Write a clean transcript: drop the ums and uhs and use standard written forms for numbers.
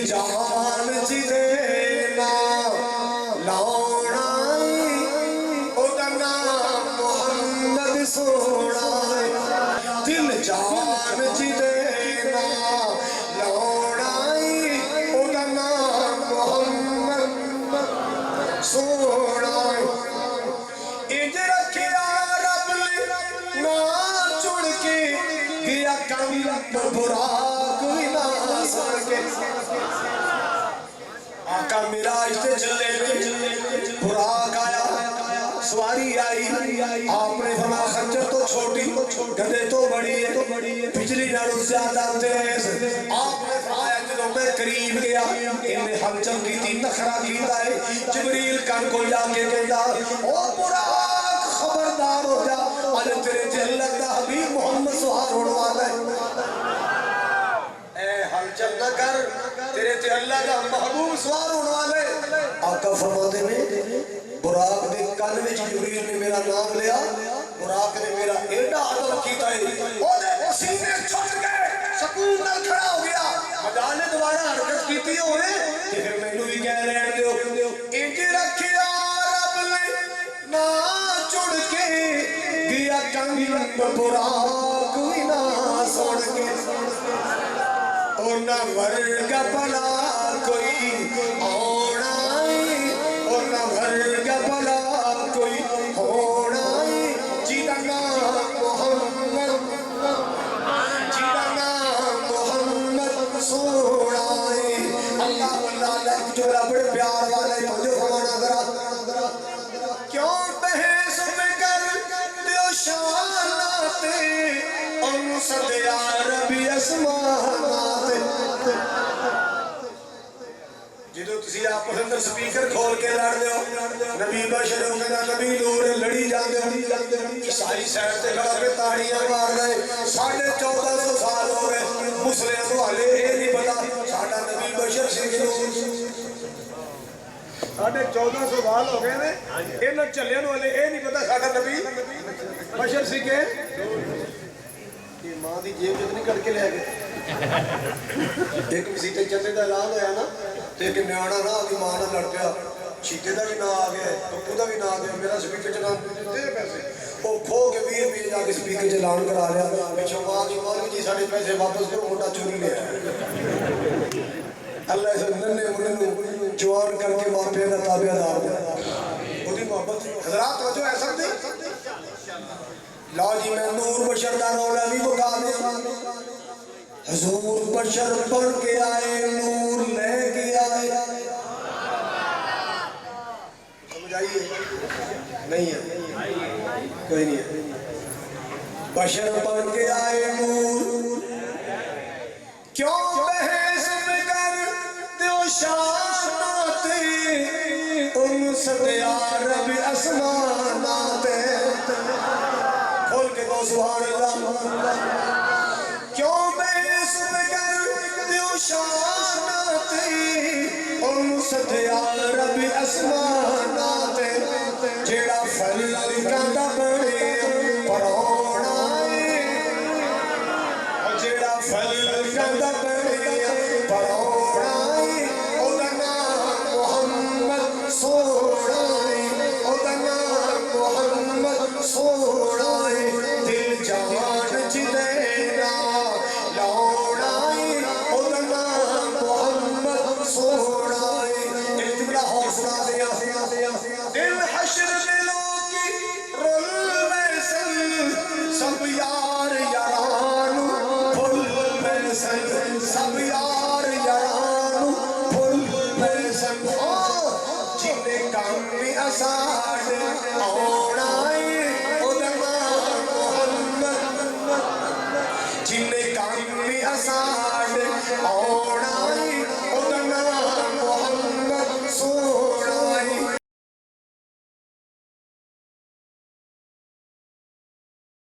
जान जी देना लाउणा ओदा नाम मोहम्मद सोना दिल जान जी देना लाउणा ओदा नाम मोहम्मद सोना इंज रखिया रब ने ना चुन के गया कम बुरा कोई ना सुन के आका मेरा इसे चले बुराक आया सवारी आई आपने फरमा खच्चर तो छोटी गधे तो बड़ी है बिजली नालों ज्यादा तेज आपने फरमाया जब मैं करीब गया इन्हें हलचल की थी नखरा कीता है जिब्रील कान को जाके कहता ओ बुराक खबरदार हो जा अरे तेरे दिल लगता हबीब मोहम्मद सुहार होने वाला है हलचल न कर तेरे ते अल्लाह का महबूब सवार होने वाले आका फरमाते ने बुराक दे कान विच जिब्रील ने मेरा नाम लिया बुराक ने मेरा एडा अदब कीता है ओदे पसीने छुट गए सुकून नाल खड़ा हो गया मैदान ने दोबारा हरकत कीती होवे ते फिर मैनू भी कह रहन दियो इंज रखिया रब ने ना जुड़ के गया कंग बुराक भी ना सुन के और न वर्ग भला कोई होना और न वर्ग भला कोई होना जिदा नाम मोहम्मद सोना अल्लाह अल्लाह जो बड़े प्यार वाले मुझे फरमाना जरा क्यों बहस में कर दियो शानाते सदया रबी असमानात जिदो तुसी आपस अंदर स्पीकर खोल के लड़ दो नबी बशर कहना नबी नूर लड़ी जाते ईसाई साइड से खड़ा के ताड़ियां मार रहे 1450 साल हो गए मुस्लिम को हाले ये नहीं पता साडा नबी बशर सिंह नूर 1450 साल हो गए ने इन्हां चलियां नु हाले ये नहीं पता साडा नबी बशर सिंह मां की जेब जब नहीं कड़के ले गए एक सीटे चलने का ऐलान होया ना तो एक न्याणा ना अभी मां नाल लड़ पिया शीते का भी ना आ गया पप्पू का भी ना आ गया मेरा स्पीकर च नाम दिते पैसे वो खो के 20 रुपये जाके स्पीकर च ऐलान करा लिया पिछों मां की मौलवी जी साढ़े पैसे वापस करो मुंडा चोरी ले अल्लाह इस नन्हे मुंडे जवान करके मापे का ताबेदार ओदी मोहब्बत हजरात वजो ऐसा नहीं ला जी मैं नूर बशर का रौला भी बता दे हुजूर बशर पढ़ के आए नूर लेके आए समझ आइए नहीं है कोई नहीं है बशर पढ़ के आए नूर क्यों बहस में कर दो शानाते उन सदया रब असमानाते खोल के दो सुभान अल्लाह क्यों बहस में कर दियो शानाते उन सदया रब असमानाते जेड़ा फल कांदा बने परोना और जेड़ा फल कांदा बने परोना ओदा नाम मोहम्मद सोना ओदा नाम मोहम्मद सोना दिल जान जी देना लाउणा ओदा नाम मोहम्मद सोना एक बड़ा हौसला दिया दिल हश्र दिलों की रुल में सब यार यारान फुल में सब यार यारान फुल में जिन्हें काम में आसार आना ओदा नाम मोहम्मद जिन्हें काम में आसार